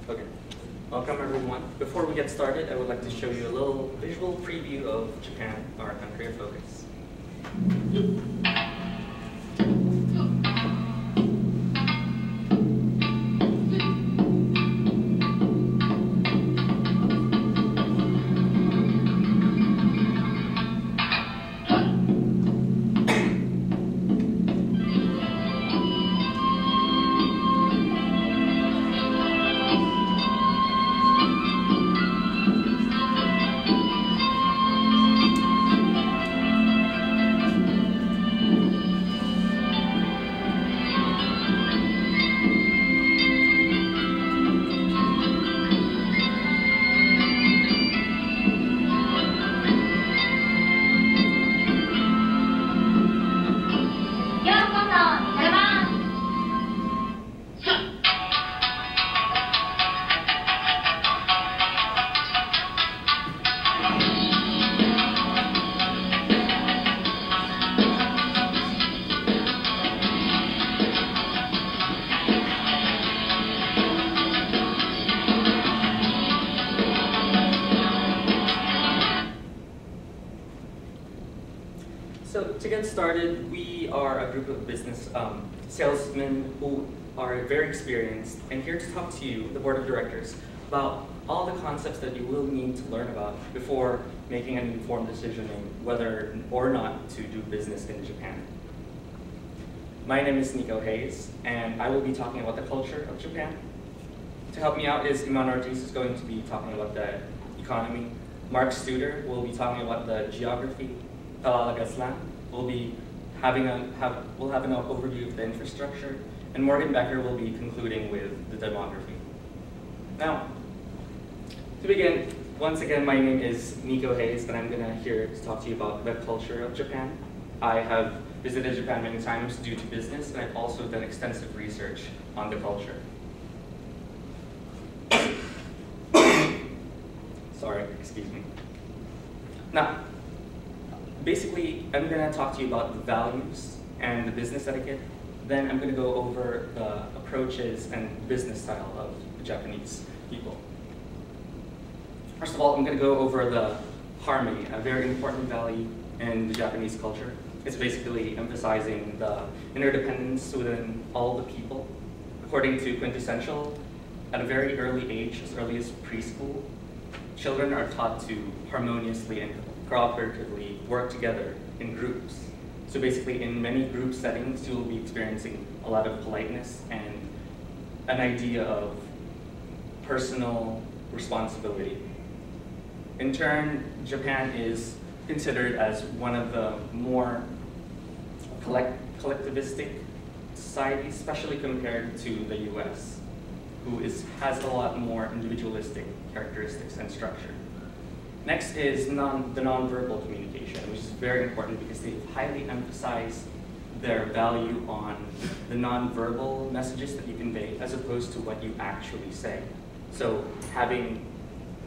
Okay. Welcome everyone. Before we get started, I would like to show you a little visual preview of Japan, our country of focus. So to get started, we are a group of business salesmen who are very experienced and here to talk to you, the board of directors, about all the concepts that you will need to learn about before making an informed decision on whether or not to do business in Japan. My name is Nico Hayes, and I will be talking about the culture of Japan. To help me out is Iman Ortiz, who's going to be talking about the economy. Mark Studer will be talking about the geography. Talal Gaslan will be will have an overview of the infrastructure, and Morgan Becker will be concluding with the demography. Now, to begin, once again, my name is Nico Hayes, and I'm here to talk to you about the culture of Japan. I have visited Japan many times due to business, and I've also done extensive research on the culture. Sorry, excuse me. Now, basically, I'm going to talk to you about the values and the business etiquette. Then I'm going to go over the approaches and business style of the Japanese people. First of all, I'm going to go over the harmony, a very important value in the Japanese culture. It's basically emphasizing the interdependence within all the people. According to Quintessential, at a very early age, as early as preschool, children are taught to harmoniously and cooperatively work together in groups. So basically, in many group settings, you will be experiencing a lot of politeness and an idea of personal responsibility. In turn, Japan is considered as one of the more collectivistic societies, especially compared to the US, who has a lot more individualistic characteristics and structure. Next is the nonverbal communication, which is very important because they highly emphasize their value on the nonverbal messages that you convey as opposed to what you actually say. So having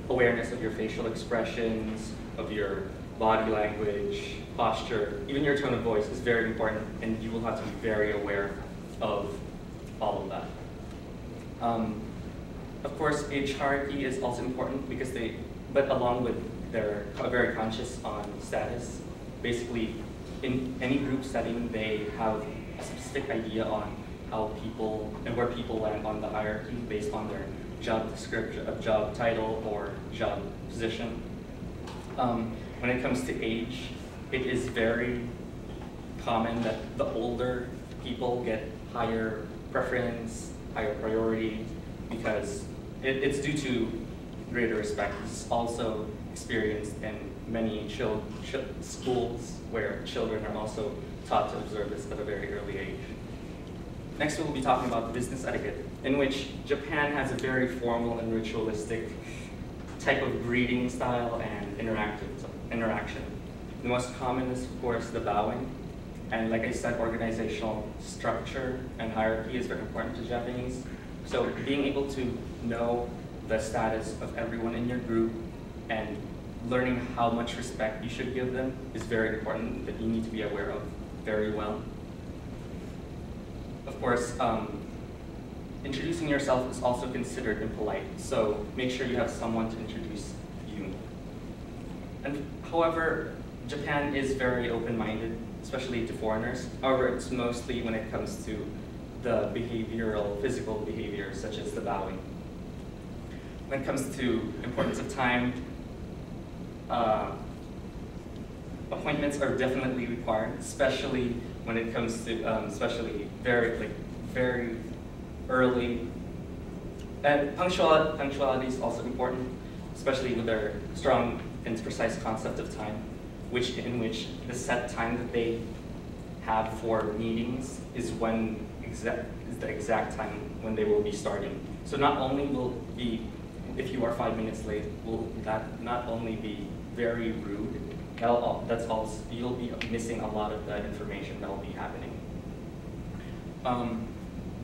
awareness of your facial expressions, of your body language, posture, even your tone of voice is very important, and you will have to be very aware of all of that. Of course, age hierarchy is also important because but along with they're very conscious on status. Basically, in any group setting, they have a specific idea on how people and where people land on the hierarchy based on their job description, job title, or job position. When it comes to age, it is very common that the older people get higher preference, higher priority, because it's due to greater respect. It's also experienced in many schools where children are also taught to observe this at a very early age. Next, we'll be talking about business etiquette, in which Japan has a very formal and ritualistic type of greeting style and interaction. The most common is, of course, the bowing. And like I said, organizational structure and hierarchy is very important to Japanese. So being able to know the status of everyone in your group and learning how much respect you should give them is very important, that you need to be aware of very well. Of course, introducing yourself is also considered impolite, so make sure you have someone to introduce you. And however, Japan is very open-minded, especially to foreigners. However, it's mostly when it comes to the physical behaviors, such as the bowing. When it comes to importance of time, appointments are definitely required, especially when it comes to, especially very early. And punctuality is also important, especially with their strong and precise concept of time, in which the set time that they have for meetings is the exact time when they will be starting. So not only will be, if you are 5 minutes late, will that not only be very rude, that's also, you'll be missing a lot of that information that will be happening.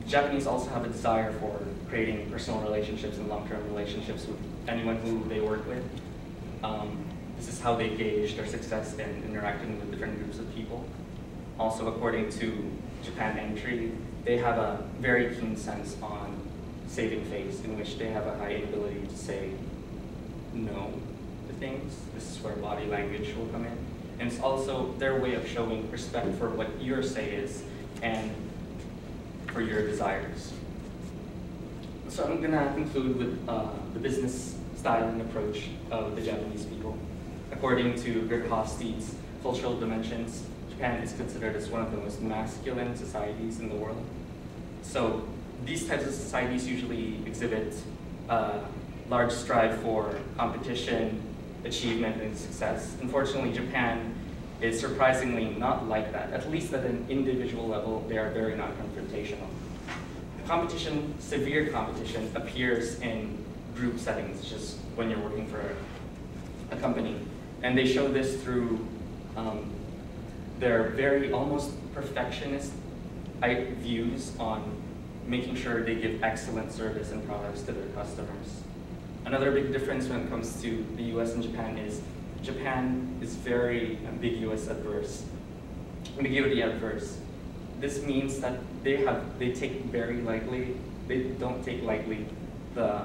Japanese also have a desire for creating personal relationships and long-term relationships with anyone who they work with. This is how they gauge their success in interacting with different groups of people. Also, according to Japan Entry, they have a very keen sense on saving face, in which they have a high ability to say no to things. This is where body language will come in. And it's also their way of showing respect for what your say is and for your desires. So I'm gonna conclude with the business style and approach of the Japanese people. According to Greg Hofstede's Cultural Dimensions, Japan is considered as one of the most masculine societies in the world. So these types of societies usually exhibit large strive for competition, achievement, and success. Unfortunately, Japan is surprisingly not like that. At least at an individual level, they are very non-confrontational. Competition, severe competition, appears in group settings, just when you're working for a company. And they show this through their very almost perfectionist views on making sure they give excellent service and products to their customers. Another big difference when it comes to the US and Japan is very ambiguity adverse. This means that they take very lightly, they don't take lightly the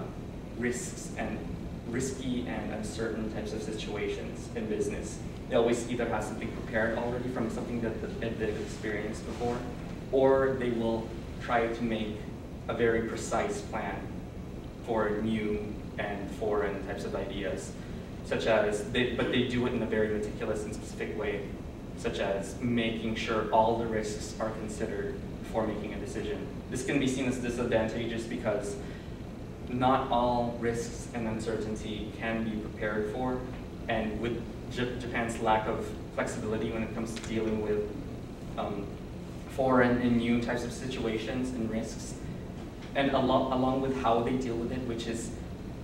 risky and uncertain types of situations in business. They always either have something prepared already from something that they've experienced before, or they will try to make a very precise plan for new and foreign types of ideas, but they do it in a very meticulous and specific way, such as making sure all the risks are considered before making a decision. This can be seen as disadvantageous because not all risks and uncertainty can be prepared for, and with Japan's lack of flexibility when it comes to dealing with foreign and new types of situations and risks, and along with how they deal with it, which is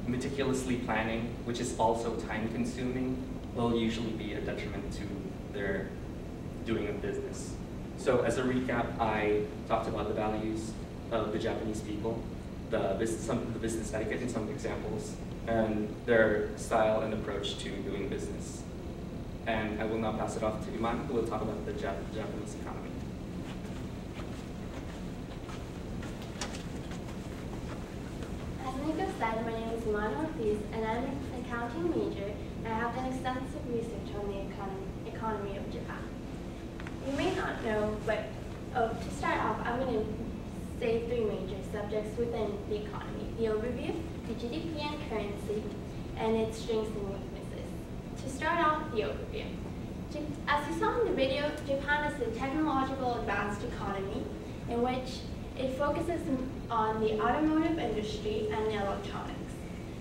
meticulously planning, which is also time-consuming, will usually be a detriment to their doing of business. So as a recap, I talked about the values of the Japanese people, some of the business etiquette and some examples, and their style and approach to doing business. And I will now pass it off to Iman, who will talk about the Japanese economy. As Nico said, my name is Iman Ortiz, and I'm an accounting major, and I have done extensive research on the economy of Japan. You may not know, but to start off, I'm going to say 3 major subjects within the economy: the overview, the GDP and currency, and its strengths and weaknesses. To start off, the overview. As you saw in the video, Japan is a technological advanced economy in which it focuses on the automotive industry and the electronics.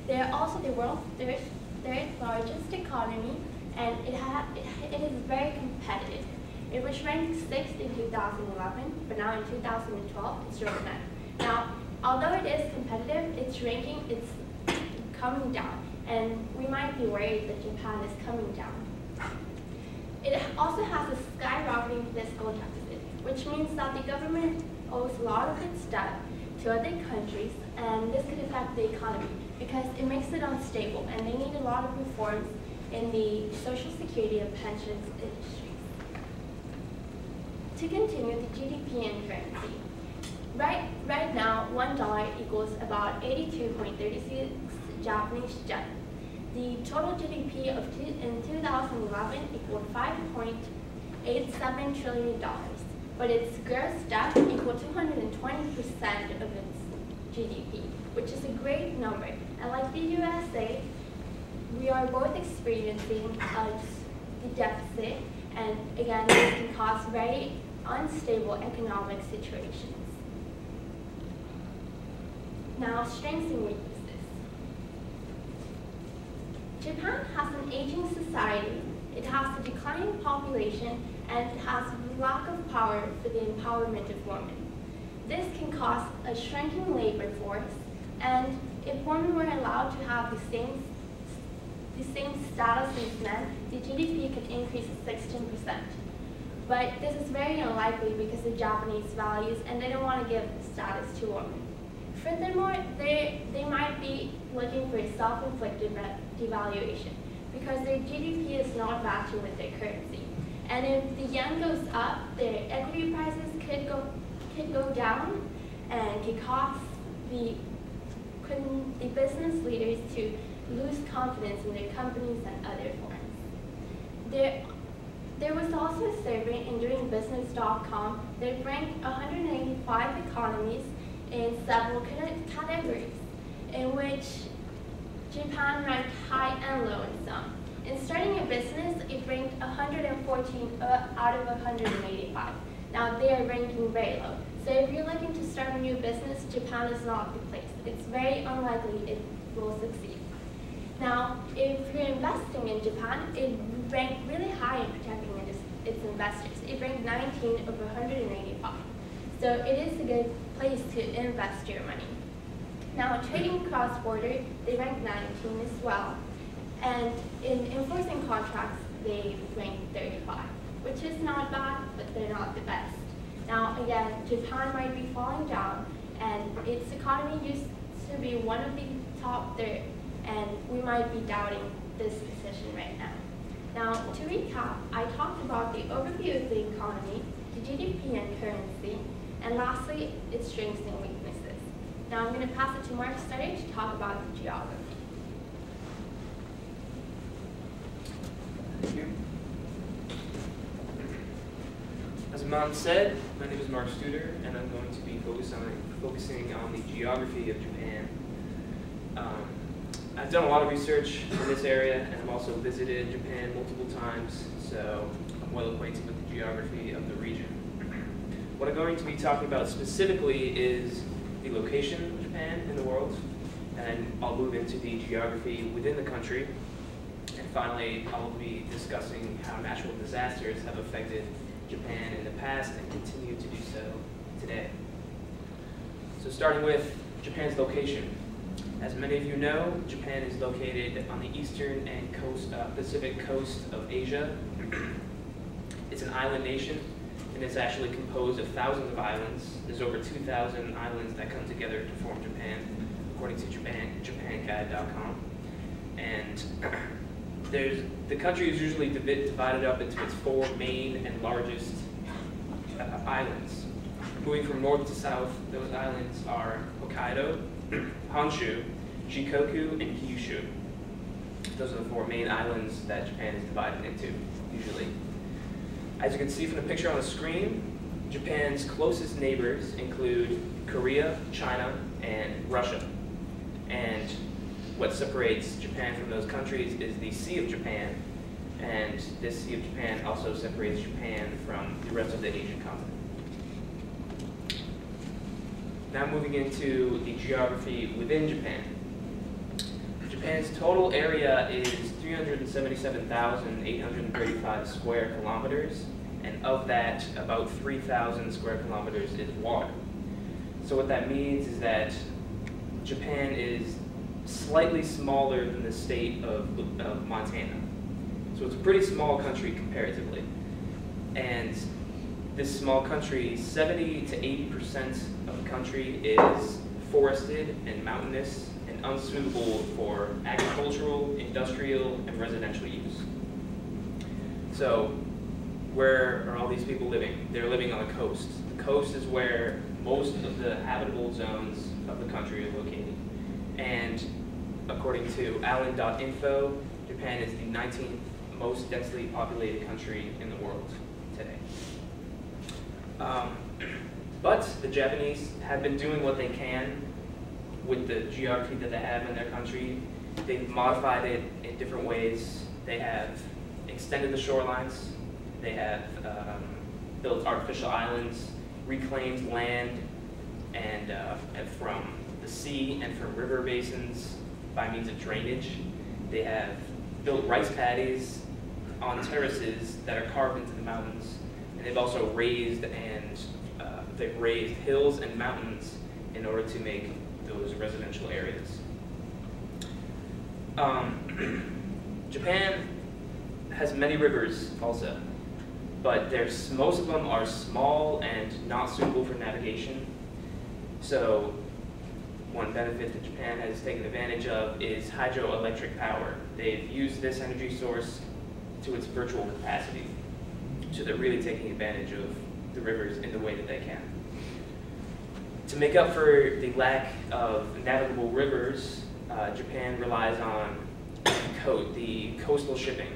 They are also the world's third largest economy, and it is very competitive. It was ranked 6th in 2011, but now in 2012, it's ranked 9th. Now, although it is competitive, its ranking is coming down, and we might be worried that Japan is coming down. It also has a skyrocketing fiscal deficit, which means that the government owes a lot of its debt to other countries, and this could affect the economy because it makes it unstable, and they need a lot of reforms in the social security and pensions industries. To continue, the GDP and currency. Right now, $1 equals about 82.36 Japanese yen. The total GDP in 2011 equaled $5.87 trillion, but its gross debt equaled 220% of its GDP, which is a great number. And like the USA, we are both experiencing the deficit, and again, this can cause very unstable economic situations. Now, strengths and weaknesses. Japan has an aging society, it has a declining population, and it has lack of power for the empowerment of women. This can cause a shrinking labor force, and if women were allowed to have the same status as men, the GDP could increase 16%. But this is very unlikely because of Japanese values, and they don't want to give status to women. Furthermore, they might be looking for a self-inflicted devaluation because their GDP is not matching with their currency. And if the yen goes up, their equity prices could go down and could cause the business leaders to lose confidence in their companies and other firms. There was also a survey in doingbusiness.com that ranked 185 economies in several categories, in which Japan ranked high and low in some. In starting a business, it ranked 114 out of 185. Now they are ranking very low. So if you're looking to start a new business, Japan is not the place. It's very unlikely it will succeed. Now, if you're investing in Japan, it ranked really high in protecting its investors. It ranked 19 of 185. So it is a good place to invest your money. Now, trading cross-border, they rank 19 as well. And in enforcing contracts, they rank 35, which is not bad, but they're not the best. Now, again, Japan might be falling down, and its economy used to be one of the top 3rd, and we might be doubting this position right now. Now, to recap, I talked about the overview of the economy, the GDP and currency, and lastly, its strengths and weaknesses. Now I'm going to pass it to Mark Stutter to talk about the geography. Thank you. As Iman said, my name is Mark Stutter, and I'm going to be focusing on the geography of Japan. I've done a lot of research in this area, and I've also visited Japan multiple times, so I'm well acquainted with the geography of the region. What I'm going to be talking about specifically is the location of Japan in the world, and I'll move into the geography within the country, and finally I'll be discussing how natural disasters have affected Japan in the past and continue to do so today. So starting with Japan's location. As many of you know, Japan is located on the eastern and Pacific coast of Asia. It's an island nation, and it's actually composed of thousands of islands. There's over 2,000 islands that come together to form Japan, according to JapanGuide.com. And the country is usually divided up into its 4 main and largest islands. Moving from north to south, those islands are Hokkaido, Honshu, Shikoku, and Kyushu. Those are the 4 main islands that Japan is divided into, usually. As you can see from the picture on the screen, Japan's closest neighbors include Korea, China, and Russia. And what separates Japan from those countries is the Sea of Japan, and this Sea of Japan also separates Japan from the rest of the Asian continent. Now moving into the geography within Japan. Japan's total area is 377,835 square kilometers, and of that, about 3,000 square kilometers is water. So what that means is that Japan is slightly smaller than the state of Montana. So it's a pretty small country comparatively. And this small country, 70 to 80% of the country is forested and mountainous and unsuitable for agricultural, industrial, and residential use. So where are all these people living? They're living on the coast. The coast is where most of the habitable zones of the country are located. And according to Allen.info, Japan is the 19th most densely populated country in the world today. But the Japanese have been doing what they can with the geography that they have in their country. They've modified it in different ways. They have extended the shorelines. They have built artificial islands, reclaimed land, and from the sea and from river basins by means of drainage. They have built rice paddies on terraces that are carved into the mountains, and they've also raised hills and mountains in order to make those residential areas. Japan has many rivers also, but most of them are small and not suitable for navigation. So one benefit that Japan has taken advantage of is hydroelectric power. They've used this energy source to its virtual capacity. So they're really taking advantage of the rivers in the way that they can. To make up for the lack of navigable rivers, Japan relies on the coastal shipping,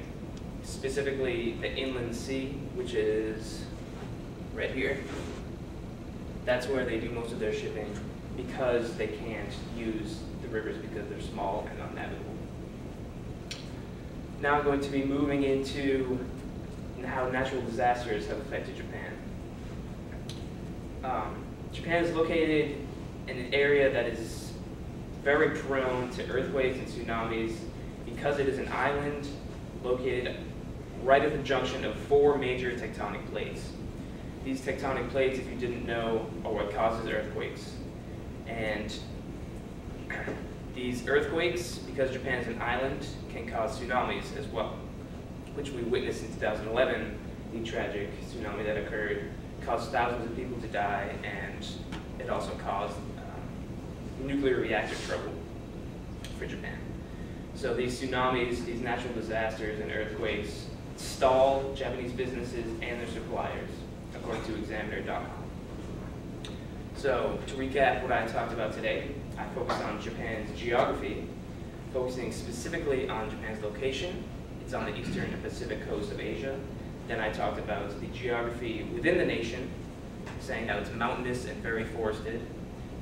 specifically the inland sea, which is right here. That's where they do most of their shipping because they can't use the rivers because they're small and unnavigable. Now I'm going to be moving into how natural disasters have affected Japan. Japan is located in an area that is very prone to earthquakes and tsunamis because it is an island located right at the junction of 4 major tectonic plates. These tectonic plates, if you didn't know, are what causes earthquakes. And these earthquakes, because Japan is an island, can cause tsunamis as well, which we witnessed in 2011, the tragic tsunami that occurred, caused thousands of people to die, and it also caused nuclear reactor trouble for Japan. So these tsunamis, these natural disasters and earthquakes stall Japanese businesses and their suppliers, according to Examiner.com. So to recap what I talked about today, I focused on Japan's geography, focusing specifically on Japan's location. It's on the eastern and Pacific coast of Asia. Then I talked about the geography within the nation, saying how it's mountainous and very forested.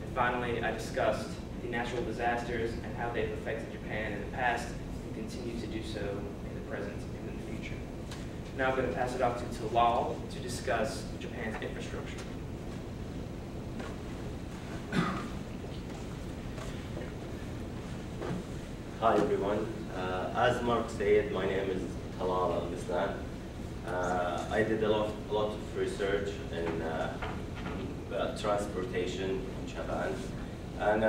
And finally, I discussed the natural disasters and how they've affected Japan in the past and continue to do so in the present and in the future. Now I'm going to pass it off to Talal to discuss Japan's infrastructure. Hi everyone. As Mark said, my name is Talal Al-Mislan. I did a lot of research in transportation in Japan, and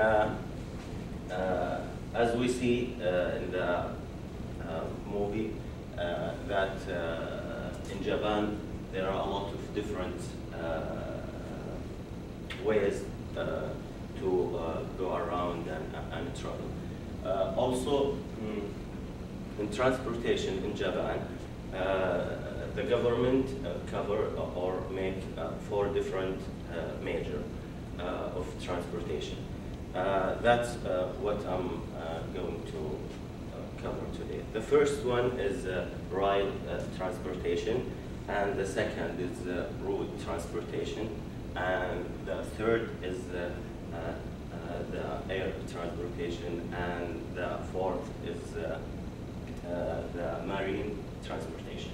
as we see in the movie, that in Japan there are a lot of different ways to go around and travel. Also, in transportation in Japan, the government cover or make 4 different major of transportation. That's what I'm going to cover today. The first one is rail transportation, and the second is road transportation, and the third is the air transportation, and the fourth is the marine transportation.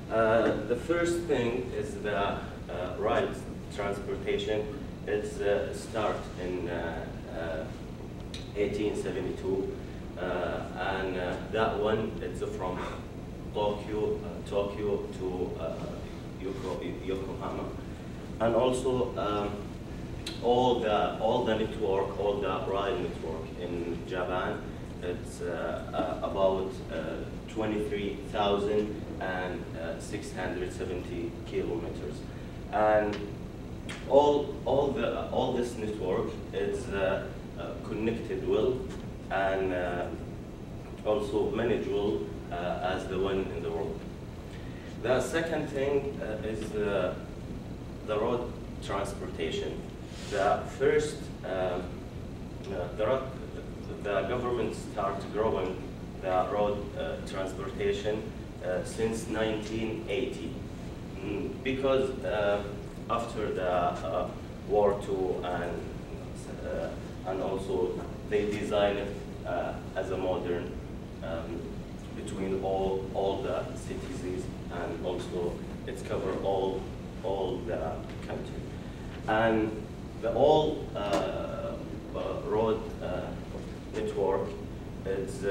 The first thing is the rail transportation. It's start in 1872, and that one it's from Tokyo to Yokohama, and also all the network, all the rail network in Japan, it's about 23,670 kilometers, and all this network is connected well and also managed well as the one in the world. The second thing is the road transportation. the first, the government started growing the road transportation since 1980. Because after the War II and also they designed it as a modern between all the cities, and also it's covered all the country. And the all road network is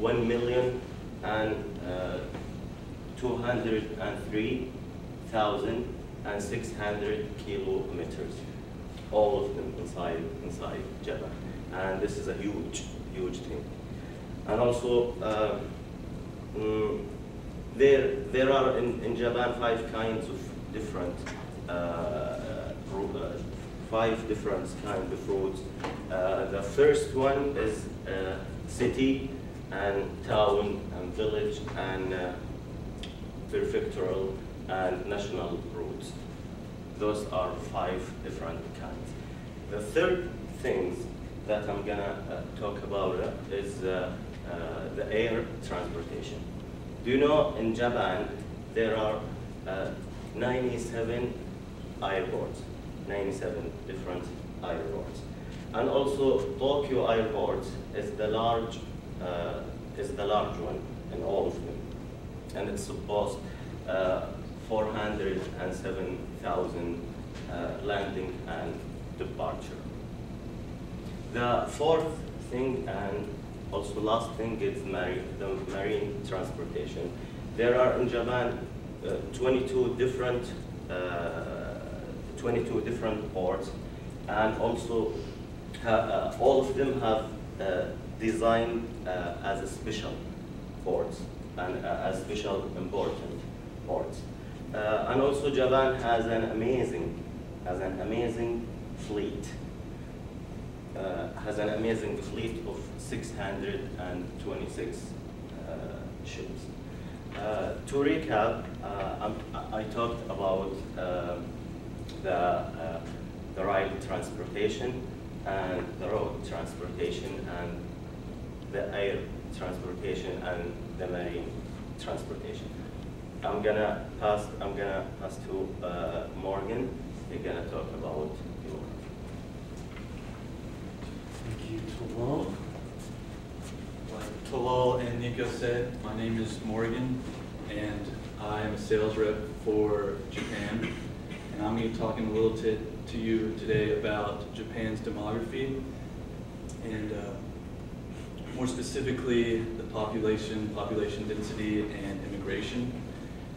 1,203,600 kilometers, all of them inside Japan. And this is a huge thing. And also, there are in Japan five kinds of different kind of roads. The first one is city and town and village and prefectural and national roads. Those are five different kinds. The third thing that I'm gonna talk about is the air transportation. Do you know in Japan there are 97 airports, 97 different airports, and also Tokyo Airport is the large one in all of them, and it's supposed 407,000 landing and departure. The fourth thing and also last thing is the marine transportation. There are in Japan 22 different ports, and also all of them have designed as a special ports and as special important ports. And also Japan has an amazing fleet. Has an amazing fleet of 626 ships. To recap, I talked about the rail transportation and the road transportation and the air transportation and the marine transportation. I'm gonna pass to Morgan. He's gonna talk about geography. Thank you, Talal. Like Talal and Nico said, my name is Morgan, and I am a sales rep for Japan. And I'm going to be talking a little to you today about Japan's demography, and more specifically the population density, and immigration.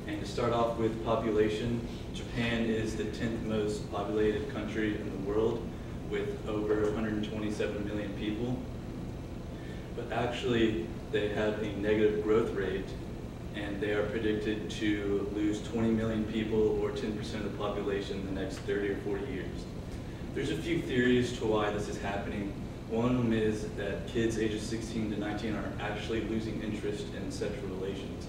And to start off with population, Japan is the 10th most populated country in the world, with over 127 million people. But actually, they have a negative growth rate, and they are predicted to lose 20 million people, or 10% of the population, in the next 30 or 40 years. There's a few theories to why this is happening. One of them is that kids ages 16 to 19 are actually losing interest in sexual relations.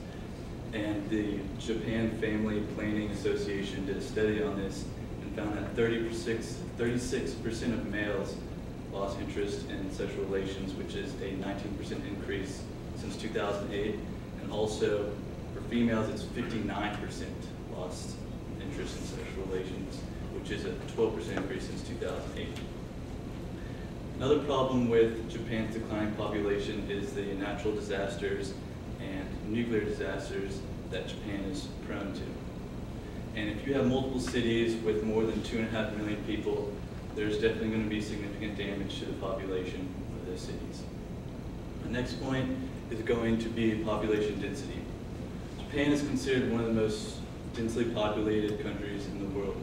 And the Japan Family Planning Association did a study on this and found that 36% of males lost interest in sexual relations, which is a 19% increase since 2008. And also, for females, it's 59% lost interest in sexual relations, which is a 12% increase since 2008. Another problem with Japan's declining population is the natural disasters and nuclear disasters that Japan is prone to. And if you have multiple cities with more than 2.5 million people, there's definitely going to be significant damage to the population of those cities. The next point is going to be population density. Japan is considered one of the most densely populated countries in the world.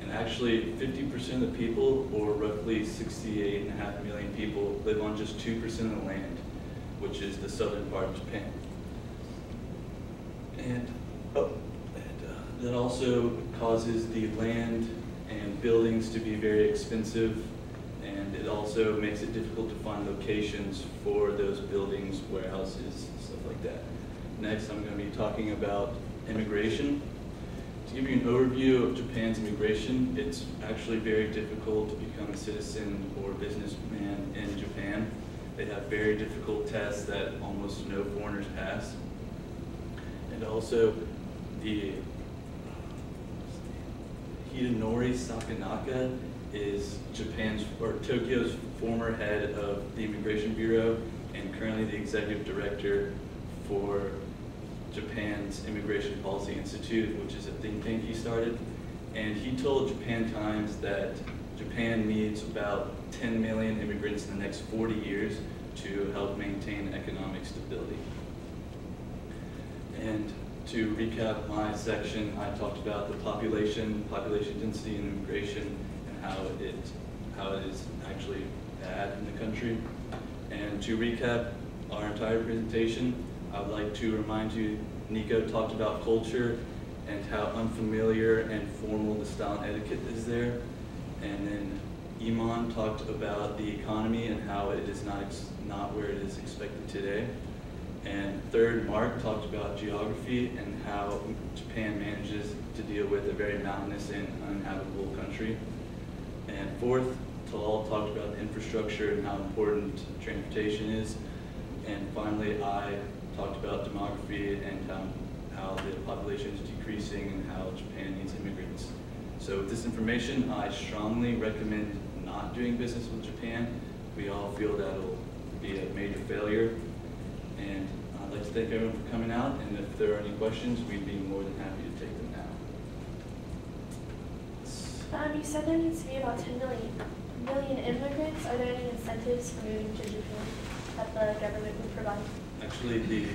And actually, 50% of the people, or roughly 68.5 million people, live on just 2% of the land, which is the southern part of Japan. And that also causes the land and buildings to be very expensive, and it also makes it difficult to find locations for those buildings, warehouses, stuff like that. Next, I'm going to be talking about immigration. To give you an overview of Japan's immigration, it's actually very difficult to become a citizen or businessman in Japan. They have very difficult tests that almost no foreigners pass. And also, the Hidenori Sakanaka is Tokyo's former head of the Immigration Bureau and currently the executive director for Japan's Immigration Policy Institute, which is a think tank he started. And he told Japan Times that Japan needs about 10 million immigrants in the next 40 years to help maintain economic stability. And to recap my section, I talked about the population density and immigration, and how it is actually bad in the country. And to recap our entire presentation, I would like to remind you, Nico talked about culture and how unfamiliar and formal the style and etiquette is there. And then Iman talked about the economy and how it is not where it is expected today. And third, Mark talked about geography and how Japan manages to deal with a very mountainous and uninhabitable country. And fourth, Talal talked about infrastructure and how important transportation is. And finally, I talked about demography and how the population is decreasing and how Japan needs immigrants. So with this information, I strongly recommend not doing business with Japan. We all feel that it'll be a major failure. And I'd like to thank everyone for coming out, and if there are any questions, we'd be more than happy to take them now. You said there needs to be about 10 million immigrants. Are there any incentives for moving to Japan that the government would provide? Actually, the